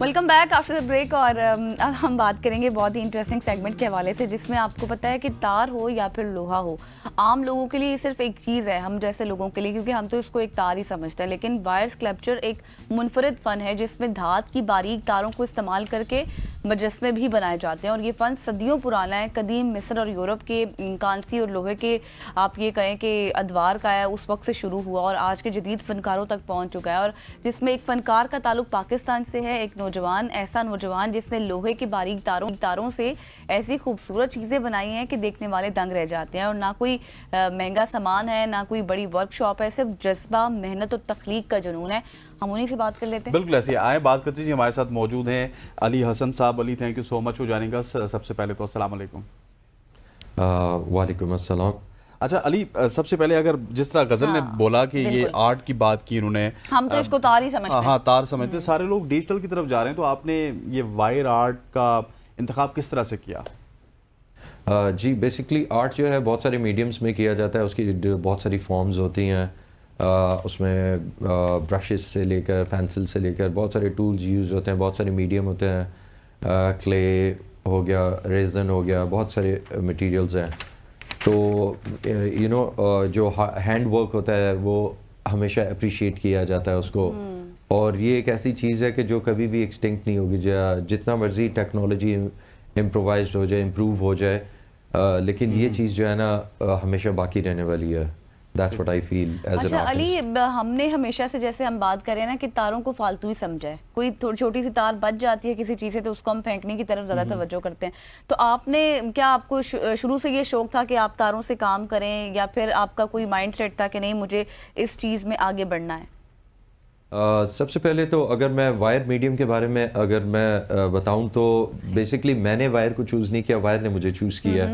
Welcome back after the break. اور اب ہم بات کریں گے بہت ہی انٹرسٹنگ سیگمنٹ کے حوالے سے، جس میں آپ کو پتہ ہے کہ تار ہو یا پھر لوہا ہو، عام لوگوں کے لیے صرف ایک چیز ہے، ہم جیسے لوگوں کے لیے، کیونکہ ہم تو اس کو ایک تار ہی سمجھتے ہیں. لیکن وائر اسکلپچر ایک منفرد فن ہے جس میں دھات کی باریک تاروں کو استعمال کر کے مجسمے بھی بنائے جاتے ہیں. اور یہ فن صدیوں پرانا ہے. قدیم مصر اور یورپ کے کانسی اور لوہے کے آپ یہ کہیں کہ ادوار کا ہے، اس وقت سے شروع ہوا اور آج کے جدید فنکاروں تک پہنچ چکا ہے. اور جس میں ایک فنکار کا تعلق پاکستان سے ہے، ایک ایسا نوجوان جس نے لوہے کی باریک تاروں سے ایسی خوبصورت چیزیں بنائی ہیں کہ دیکھنے والے دنگ رہ جاتے ہیں. اور نہ کوئی مہنگا سامان ہے، نہ کوئی بڑی ورک شاپ ہے، صرف جذبہ، محنت اور تخلیق کا جنون ہے. ہم انہی سے بات کر لیتے ہیں. بالکل ایسے آئیں بات کرتے ہیں. ہمارے ساتھ موجود ہیں علی حسن صاحب. Ali, thank you so much for joining اس. سب سے پہلے تو السلام علیکم. وعلیکم السلام. اچھا علی، سب سے پہلے اگر جس طرح غزل نے بولا کہ یہ آرٹ کی بات کی انہوں نے، ہم تو اس کو تار ہی سمجھتے ہیں. ہاں تار سمجھتے ہیں. سارے لوگ ڈیجیٹل کی طرف جا رہے ہیں، تو آپ نے یہ وائر آرٹ کا انتخاب کس طرح سے کیا؟ جی بیسکلی آرٹ جو ہے بہت سارے میڈیمز میں کیا جاتا ہے. اس کی بہت ساری فارمز ہوتی ہیں. اس میں برشز سے لے کر پینسل سے لے کر بہت سارے ٹولز یوز ہوتے ہیں، بہت سارے میڈیم ہوتے ہیں. کلے ہو گیا، ریزن ہو گیا، بہت سارے مٹیریلز ہیں. تو جو ہینڈ ورک ہوتا ہے وہ ہمیشہ اپریشیٹ کیا جاتا ہے اس کو. اور یہ ایک ایسی چیز ہے کہ جو کبھی بھی ایکسٹنکٹ نہیں ہوگی. جتنا مرضی ٹیکنالوجی امپرووائزڈ ہو جائے، امپروو ہو جائے، لیکن یہ چیز جو ہے نا ہمیشہ باقی رہنے والی ہے. That's what I feel as an artist. اچھا علی، ہم نے ہمیشہ سے جیسے ہم بات کریں نا کہ تاروں کو فالتو ہی سمجھا ہے. کوئی چھوٹی سی تار بچ جاتی ہے کسی چیز سے تو اس کو ہم پھینکنے کی طرف زیادہ توجہ کرتے ہیں. تو آپ نے کیا، آپ کو شروع سے یہ شوق تھا کہ آپ تاروں سے کام کریں، یا پھر آپ کا کوئی مائنڈ سیٹ تھا کہ نہیں مجھے اس چیز میں آگے بڑھنا ہے؟ سب سے پہلے تو اگر میں وائر میڈیم کے بارے میں اگر میں بتاؤں تو بیسکلی میں نے وائر کو چوز نہیں کیا، وائر نے مجھے چوز کیا.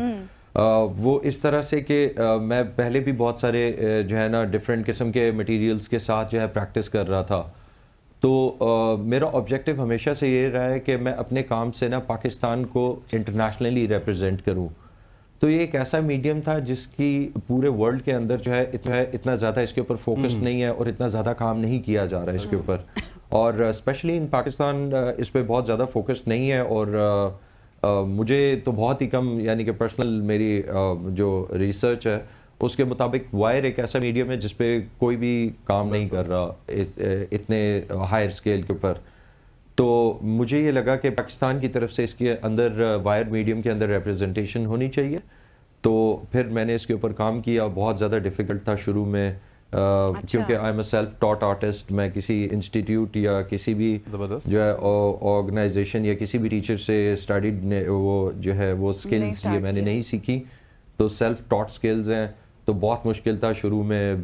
وہ اس طرح سے کہ میں پہلے بھی بہت سارے جو ہے نا ڈفرینٹ قسم کے مٹیریلز کے ساتھ جو ہے پریکٹس کر رہا تھا. تو میرا آبجیکٹیو ہمیشہ سے یہ رہا ہے کہ میں اپنے کام سے نا پاکستان کو انٹرنیشنلی ریپرزینٹ کروں. تو یہ ایک ایسا میڈیم تھا جس کی پورے ورلڈ کے اندر جو ہے اتنا زیادہ اس کے اوپر فوکس نہیں ہے اور اتنا زیادہ کام نہیں کیا جا رہا ہے اس کے اوپر. اور اسپیشلی ان پاکستان اس پہ بہت زیادہ فوکس نہیں ہے. اور مجھے تو بہت ہی کم، یعنی کہ پرسنل میری جو ریسرچ ہے اس کے مطابق وائر ایک ایسا میڈیم ہے جس پہ کوئی بھی کام نہیں کر رہا اتنے ہائر اسکیل کے اوپر. تو مجھے یہ لگا کہ پاکستان کی طرف سے اس کے اندر وائر میڈیم کے اندر ریپرزنٹیشن ہونی چاہیے. تو پھر میں نے اس کے اوپر کام کیا. بہت زیادہ ڈیفیکلٹ تھا شروع میں، کیونکہ I am a self taught artist. میں کسی انسٹیٹیوٹ یا کسی بھی جو ہے آرگنائزیشن یا کسی بھی ٹیچر سے اسٹڈیڈ وہ جو ہے وہ اسکلز یہ میں نے نہیں سیکھی. تو سیلف ٹاٹ اسکلز ہیں. تو بہت مشکل تھا شروع میں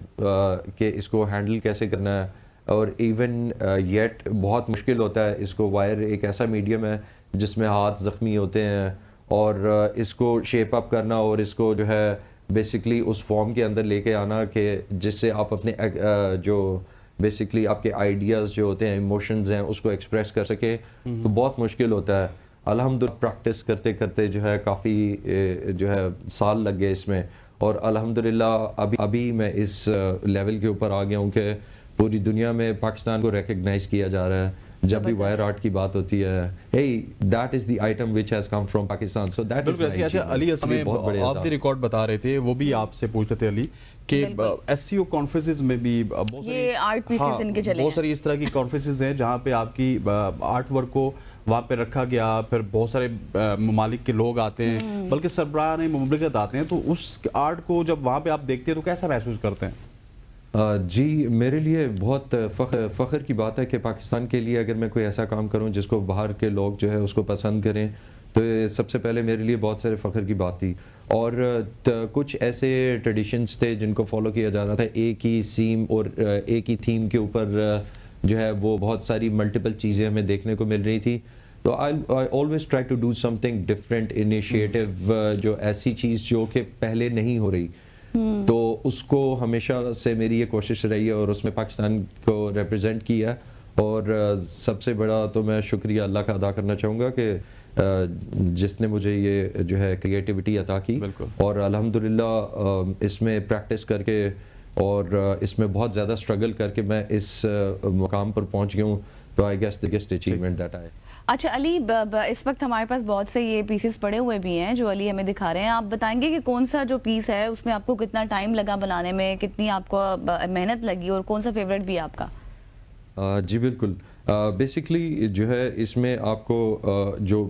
کہ اس کو ہینڈل کیسے کرنا ہے. اور ایون یٹ بہت مشکل ہوتا ہے اس کو. وائر ایک ایسا میڈیم ہے جس میں ہاتھ زخمی ہوتے ہیں، اور اس کو شیپ اپ کرنا اور اس کو جو ہے بیسکلی اس فارم کے اندر لے کے آنا کہ جس سے آپ اپنے جو بیسکلی آپ کے آئیڈیاز جو ہوتے ہیں، ایموشنز ہیں، اس کو ایکسپریس کر سکے. تو بہت مشکل ہوتا ہے. الحمدللہ پریکٹس کرتے کرتے جو ہے کافی جو ہے سال لگ گئے اس میں. اور الحمدللہ ابھی میں اس لیول کے اوپر آ گیا ہوں کہ پوری دنیا میں پاکستان کو ریکگنائز کیا جا رہا ہے. جب بھی وائر آرٹ کی بات ہوتی ہے، hey that is the item which has come from Pakistan, so that is بالکل. اچھا علی، آپ دی ریکارڈ بتا رہے تھے، وہ بھی آپ سے پوچھ رہے تھے علی کہ ایس سی او کانفرنسز میں بھی یہ آرٹ پیسز ان کے چلے ہیں، بہت ساری اس طرح کی کانفرنسز ہیں جہاں پہ آپ کی آرٹ ورک کو وہاں پہ رکھا گیا. پھر بہت سارے ممالک کے لوگ آتے ہیں، بلکہ سربراہ مملکت آتے ہیں. تو اس آرٹ کو جب وہاں پہ آپ دیکھتے ہیں تو کیسا محسوس کرتے ہیں؟ جی میرے لیے بہت فخر کی بات ہے کہ پاکستان کے لیے اگر میں کوئی ایسا کام کروں جس کو باہر کے لوگ جو ہے اس کو پسند کریں، تو سب سے پہلے میرے لیے بہت سارے فخر کی بات تھی. اور کچھ ایسے ٹریڈیشنز تھے جن کو فالو کیا جاتا تھا. ایک ہی سیم اور ایک ہی تھیم کے اوپر جو ہے وہ بہت ساری ملٹیپل چیزیں ہمیں دیکھنے کو مل رہی تھی. تو I always try to do something different initiative, جو ایسی چیز جو کہ پہلے نہیں ہو رہی. تو اس کو ہمیشہ سے میری یہ کوشش رہی ہے اور اس میں پاکستان کو ریپرزینٹ کیا. اور سب سے بڑا تو میں شکریہ اللہ کا ادا کرنا چاہوں گا کہ جس نے مجھے یہ جو ہے کریٹیوٹی عطا کی. اور الحمدللہ اس میں پریکٹس کر کے اور اس میں بہت زیادہ اسٹرگل کر کے میں اس مقام پر پہنچ گیا ہوں. تو I guess the biggest achievement that I. اچھا علی، اس وقت ہمارے پاس بہت سے یہ پیسز پڑے ہوئے بھی ہیں جو علی ہمیں دکھا رہے ہیں. آپ بتائیں گے کہ کون سا جو پیس ہے اس میں آپ کو کتنا ٹائم لگا بنانے میں، کتنی آپ کو محنت لگی، اور کون سا فیوریٹ بھی ہے آپ کا؟ جی بالکل. بیسکلی جو ہے اس میں آپ کو جو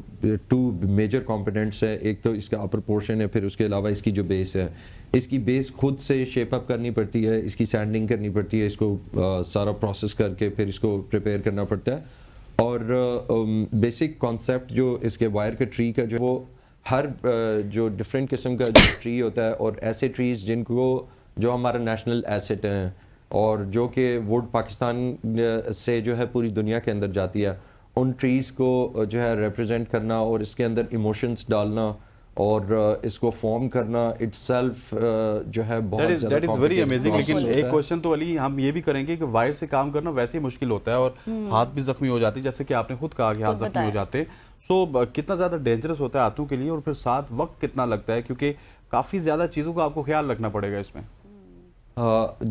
2 میجر کمپوننٹس ہیں، ایک تو اس کا اپر پورشن ہے، پھر اس کے علاوہ اس کی جو بیس ہے، اس کی بیس خود سے شیپ اپ کرنی پڑتی ہے، اس کی سینڈنگ کرنی پڑتی ہے، اس کو سارا پروسیس کر کے پھر اس کو پریپیئر کرنا پڑتا ہے. اور بیسک کانسیپٹ جو اس کے وائر کے ٹری کا جو وہ ہر جو ڈفرینٹ قسم کا جو ٹری ہوتا ہے، اور ایسے ٹریز جن کو جو ہمارا نیشنل ایسٹ ہیں اور جو کہ ووڈ پاکستان سے جو ہے پوری دنیا کے اندر جاتی ہے، ان ٹریز کو جو ہے ریپرزینٹ کرنا اور اس کے اندر ایموشنز ڈالنا اور اس کو فارم کرنا اٹ سیلف جو ہے بہت زیادہ دیٹ از ویری امیزنگ. لیکن ایک کوشچن تو علی ہم یہ بھی کریں گے کہ وائر سے کام کرنا ویسے ہی مشکل ہوتا ہے اور ہاتھ بھی زخمی ہو جاتے ہیں، جیسے کہ آپ نے خود کہا کہ ہاتھ زخمی ہو جاتے ہیں. سو کتنا زیادہ ڈینجرس ہوتا ہے ہاتھوں کے لیے، اور پھر ساتھ وقت کتنا لگتا ہے، کیونکہ کافی زیادہ چیزوں کا آپ کو خیال رکھنا پڑے گا اس میں.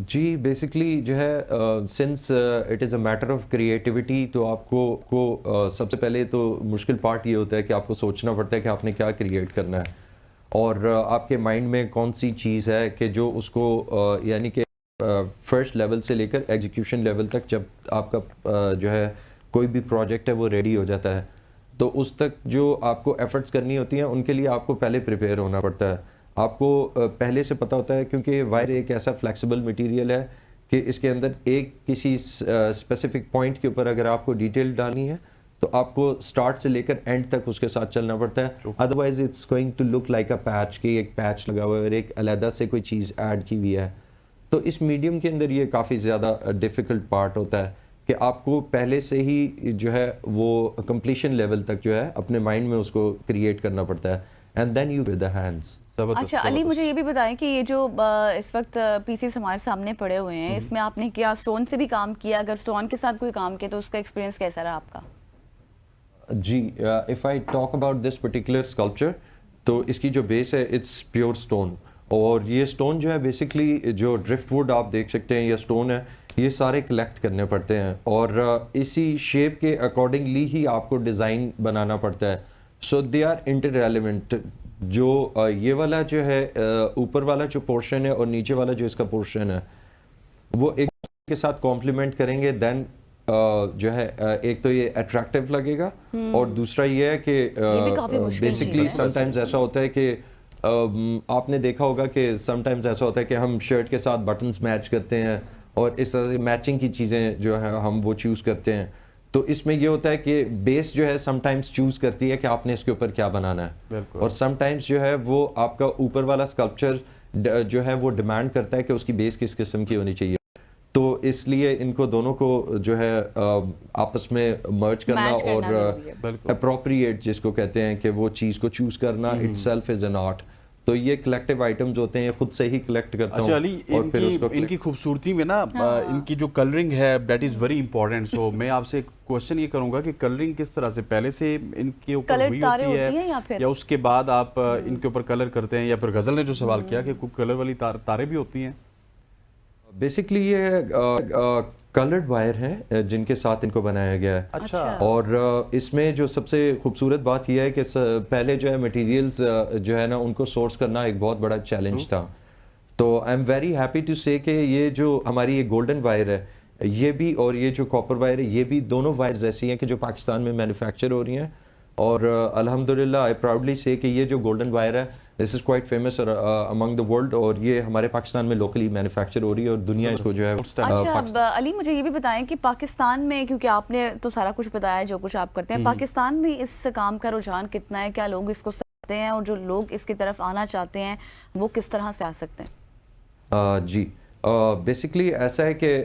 جی بیسکلی جو ہے since it is a matter of creativity, تو آپ کو سب سے پہلے تو مشکل پارٹ یہ ہوتا ہے کہ آپ کو سوچنا پڑتا ہے کہ آپ نے کیا کریٹ کرنا ہے، اور آپ کے مائنڈ میں کون سی چیز ہے کہ جو اس کو یعنی کہ فرسٹ لیول سے لے کر ایگزیکیوشن لیول تک، جب آپ کا جو ہے کوئی بھی پروجیکٹ ہے وہ ریڈی ہو جاتا ہے، تو اس تک جو آپ کو ایفرٹس کرنی ہوتی ہیں ان کے لیے آپ کو پہلے پریپیئر ہونا پڑتا ہے. آپ کو پہلے سے پتہ ہوتا ہے، کیونکہ وائر ایک ایسا فلیکسیبل مٹیریل ہے کہ اس کے اندر ایک کسی اسپیسیفک پوائنٹ کے اوپر اگر آپ کو ڈیٹیل ڈالنی ہے تو آپ کو سٹارٹ سے لے کر اینڈ تک اس کے ساتھ چلنا پڑتا ہے. Otherwise it's going to look like a patch, کہ ایک پیچ لگا ہوا ہے اور ایک علیحدہ سے کوئی چیز ایڈ کی ہوئی ہے. تو اس میڈیم کے اندر یہ کافی زیادہ ڈیفیکلٹ پارٹ ہوتا ہے کہ آپ کو پہلے سے ہی جو ہے وہ کمپلیشن لیول تک جو ہے اپنے مائنڈ میں اس کو کریٹ کرنا پڑتا ہے، and then you with the hands. اچھا علی، مجھے یہ بھی بتائیں کہ یہ جو اس وقت پیسز ہمارے سامنے پڑے ہوئے ہیں، اس میں آپ نے کیا اسٹون سے بھی کام کیا؟ اگر اسٹون کے ساتھ کوئی کام کیا تو اس کا ایکسپیرینس کیسا رہا آپ کا؟ جی if I talk about this particular sculpture, تو اس کی جو بیس ہے اٹس پیور اسٹون، اور یہ اسٹون جو ہے بیسکلی جو ڈرفٹ ووڈ آپ دیکھ سکتے ہیں یا اسٹون ہے، یہ سارے کلیکٹ کرنے پڑتے ہیں اور اسی شیپ کے اکارڈنگلی ہی آپ کو ڈیزائن بنانا پڑتا ہے. سو دے آر انٹر ریلیونٹ. جو یہ والا جو ہے اوپر والا جو پورشن ہے اور نیچے والا جو اس کا پورشن ہے وہ ایک کے ساتھ کمپلیمنٹ کریں گے، دین جو ہے ایک تو یہ اٹریکٹیو لگے گا، اور دوسرا یہ ہے کہ بیسکلی سم ٹائمز ایسا ہوتا ہے کہ آپ نے دیکھا ہوگا کہ سم ٹائمز ایسا ہوتا ہے کہ ہم شرٹ کے ساتھ بٹنز میچ کرتے ہیں اور اس طرح سے میچنگ کی چیزیں جو ہے ہم وہ چوز کرتے ہیں. تو اس میں یہ ہوتا ہے کہ بیس جو ہے سم ٹائمز چوز کرتی ہے کہ آپ نے اس کے اوپر کیا بنانا ہے، اور سم ٹائمز جو ہے وہ آپ کا اوپر والا اسکلپچر جو ہے وہ ڈیمانڈ کرتا ہے کہ اس کی بیس کس قسم کی ہونی چاہیے. تو اس لیے ان کو دونوں کو جو ہے آپس میں مرج کرنا اور اپروپریٹ جس کو کہتے ہیں کہ وہ چیز کو چوز کرنا it self is an art. تو یہ کلیکٹیو آئٹمز ہوتے ہیں، خود سے ہی کلیکٹ کرتا ہوں. اچھا علی، ان کی خوبصورتی میں نا ان کی جو کلرنگ ہے دیٹ از ویری امپورٹنٹ. سو میں آپ سے کوشچن یہ کروں گا کہ کلرنگ کس طرح سے پہلے سے ان کے اوپر ہوئی ہوتی ہے یا اس کے بعد آپ ان کے اوپر کلر کرتے ہیں، یا پھر غزل نے جو سوال کیا کہ کوئی کلر والی تاریں بھی ہوتی ہیں؟ بیسکلی یہ کلرڈ وائر ہیں جن کے ساتھ ان کو بنایا گیا ہے. اچھا. اور اس میں جو سب سے خوبصورت بات یہ ہے کہ پہلے جو ہے مٹیریلز جو ہے نا ان کو سورس کرنا ایک بہت بڑا چیلنج تھا. تو I am very happy to say کہ یہ جو ہماری یہ گولڈن وائر ہے یہ بھی، اور یہ جو کاپر وائر ہے یہ بھی، دونوں وائرز ایسی ہیں کہ جو پاکستان میں مینوفیکچر ہو رہی ہیں. اور الحمدللہ آئی پراؤڈلی سے کہ یہ جو گولڈن وائر ہے this is quite famous among the world, اور یہ ہمارے پاکستان میں لوکلی مینوفیکچر ہو رہی ہے اور دنیا اس کو جو ہے. اچھا علی، مجھے یہ بھی بتائیں کہ پاکستان میں، کیونکہ آپ نے تو سارا کچھ بتایا جو کچھ آپ کرتے ہیں، پاکستان میں اس کام کا رجحان کتنا ہے؟ کیا لوگ اس کو سکتے ہیں، اور جو لوگ اس کی طرف آنا چاہتے ہیں وہ کس طرح سے آ سکتے ہیں؟ جی بیسکلی ایسا ہے کہ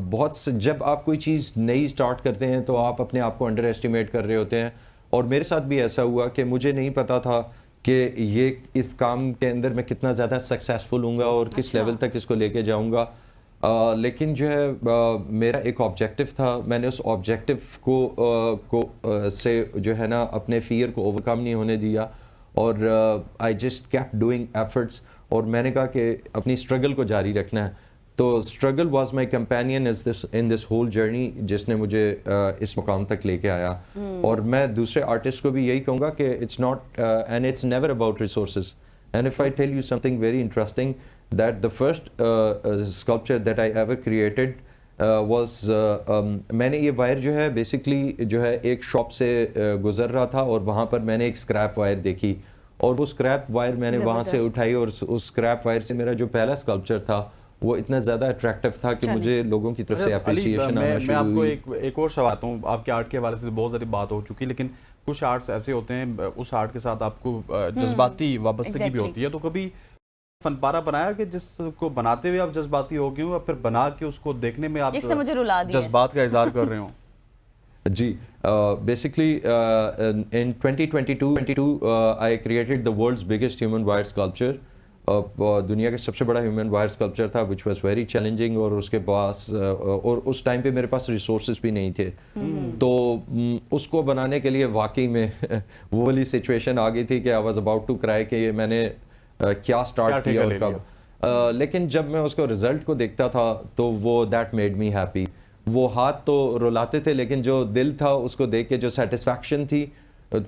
بہت جب آپ کوئی چیز نئی سٹارٹ کرتے ہیں تو آپ اپنے آپ کو انڈر ایسٹیمیٹ کر رہے ہوتے ہیں، اور میرے ساتھ بھی ایسا ہوا کہ مجھے نہیں پتا تھا کہ یہ اس کام کے اندر میں کتنا زیادہ سکسیسفل ہوں گا اور کس لیول تک اس کو لے کے جاؤں گا. لیکن جو ہے میرا ایک آبجیکٹو تھا، میں نے اس آبجیکٹو کو سے جو ہے نا اپنے فیئر کو اوور کم نہیں ہونے دیا، اور I just kept doing efforts. اور میں نے کہا کہ اپنی اسٹرگل کو جاری رکھنا ہے. تو struggle was my companion in this whole journey جس نے مجھے اس مقام تک لے کے آیا. اور میں دوسرے آرٹسٹ کو بھی یہی کہوں گا کہ it's not and it's never about resources. And if I tell you something very interesting that the first sculpture that I ever created was میں نے یہ وائر جو ہے بیسکلی جو ہے ایک شاپ سے گزر رہا تھا اور وہاں پر میں نے ایک اسکریپ وائر دیکھی اور وہ اسکریپ وائر میں نے وہاں سے اٹھائی اور اس اسکریپ وائر سے میرا جو پہلا اسکلپچر تھا وہ اتنا زیادہ اٹریکٹیو تھا کہ مجھے لوگوں کی طرف سے اپریسیشن آنا شروع ہوئی. میں آپ کو ایک اور سوال آتا ہوں. آپ کے آرٹ کے حوالے سے بہت ساری بات ہو چکی لیکن کچھ آرٹس ایسے ہوتے ہیں اس آرٹ کے ساتھ آپ کو جذباتی وابستگی بھی ہوتی ہے. تو کبھی فن پارا بنایا کہ جس کو بناتے ہوئے آپ جذباتی ہو گئے ہوں اور پھر بنا کے اس کو دیکھنے میں آپ جذبات کا اظہار کر رہے ہوں؟ جی basically in 2022 I created the world's biggest human wire sculpture. دنیا کا سب سے بڑا ہیومن وائر اسکلپچر تھا which was very challenging اور اس کے پاس اور اس ٹائم پہ میرے پاس ریسورسز بھی نہیں تھے. تو اس کو بنانے کے لیے واقعی میں وہ والی سچویشن آ گئی تھی کہ I was about to cry کہ یہ میں نے کیا اسٹارٹ کیا اور کب. لیکن جب میں اس کو رزلٹ کو دیکھتا تھا تو وہ دیٹ میڈ می ہیپی. وہ ہاتھ تو رلاتے تھے لیکن جو دل تھا اس کو دیکھ کے جو سیٹسفیکشن تھی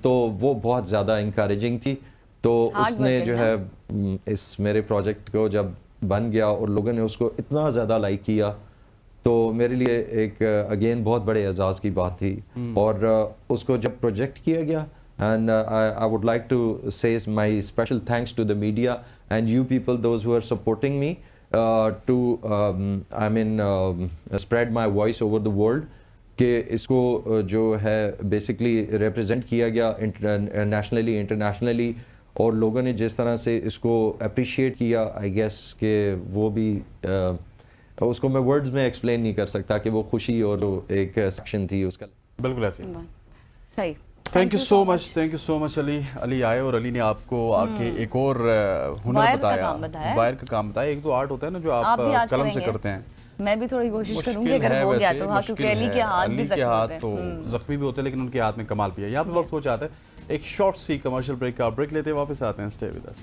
تو وہ بہت زیادہ انکریجنگ تھی. تو اس نے جو ہے اس میرے پروجیکٹ کو جب بن گیا اور لوگوں نے اس کو اتنا زیادہ لائک کیا تو میرے لیے ایک اگین بہت بڑے اعزاز کی بات تھی. اور اس کو جب پروجیکٹ کیا گیا and I would like to say my special thanks to the media and you people, those who are supporting me to spread my voice over the world کہ اس کو جو ہے بیسکلی ریپرزینٹ کیا گیا نیشنلی انٹرنیشنلی اور لوگوں نے جس طرح سے اس کو اپریشیٹ کیا آئی گیس کہ وہ بھی اس کو میں ورڈز میں ایکسپلین نہیں کر سکتا کہ وہ خوشی اور ایک سیکشن تھی اس کا. بالکل ایسے صحیح. تھینک یو سو مچ علی آئے اور علی نے آپ کو آ کے ایک اور ہنر بتایا, وائر کا کام بتایا. ایک تو آرٹ ہوتا ہے نا جو آپ قلم سے کرتے ہیں. میں بھی تھوڑی کوشش کروں گی اگر ہو گیا تو. ہاں کیونکہ علی کے ہاتھ تو زخمی بھی ہوتے ہیں لیکن ان کے ہاتھ میں کمال بھی ہے. یہاں پہ وقت ہو جاتا ہے ایک شارٹ سی کمرشل بریک کا. بریک لیتے ہیں واپس آتے ہیں. Stay with us.